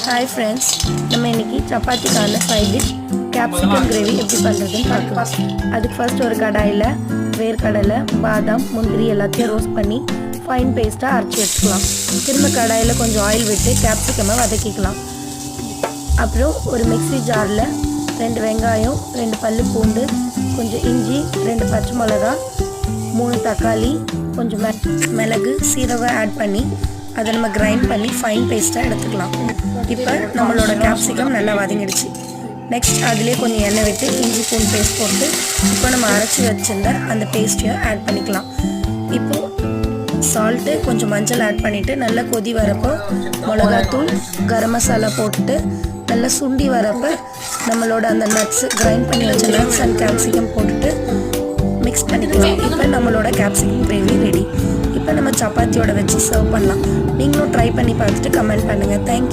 Hi friends, நம்ம இன்னைக்கு சப்பாத்திக்கான side dish capsicum gravy எப்படி பண்ணுறதுன்னு பார்க்கலாம். அதுக்கு ஃபர்ஸ்ட் ஒரு கடாயில் வேர்க்கடலை, பாதாம், முந்திரி எல்லாத்தையும் ரோஸ்ட் பண்ணி ஃபைன் பேஸ்ட்டாக அரைச்சி எடுத்துக்கலாம். திரும்ப கடாயில் கொஞ்சம் ஆயில் விட்டு கேப்சிகமை வதக்கிக்கலாம். அப்புறம் ஒரு மிக்ஸி ஜாரில் 2 வெங்காயம், 2 பல்லு பூண்டு, கொஞ்சம் இஞ்சி, 2 பச்சை மிளகா, 3 தக்காளி, கொஞ்சம் மிளகு, சீரகம் ஆட் பண்ணி அதை நம்ம கிரைண்ட் பண்ணி ஃபைன் பேஸ்ட்டாக எடுத்துக்கலாம். இப்போ நம்மளோட கேப்சிகம் நல்லா வதங்கிடுச்சு. நெக்ஸ்ட் அதிலே கொஞ்சம் எண்ணெய் விட்டு இஞ்சி பூண்டு பேஸ்ட் போட்டு இப்போ நம்ம அரைச்சி வச்சுருந்த அந்த பேஸ்ட்டையும் ஆட் பண்ணிக்கலாம். இப்போது சால்ட்டு, கொஞ்சம் மஞ்சள் ஆட் பண்ணிவிட்டு நல்லா கொதி வரப்போ மிளகாத்தூள், கரம் மசாலா போட்டுட்டு நல்லா சுண்டி வரப்போ நம்மளோட அந்த நட்ஸு கிரைண்ட் பண்ணி வச்ச நட்ஸ் அண்ட் கேப்சிகம் போட்டுட்டு மிக்ஸ் பண்ணிக்கலாம். இப்போ நம்மளோட கேப்சிகம் கிரேவி ரெடி. இப்போ நம்ம சப்பாத்தியோட வச்சு சர்வ் பண்ணலாம். நீங்களும் ட்ரை பண்ணி பார்த்துட்டு கமெண்ட் பண்ணுங்கள். தேங்க்யூ.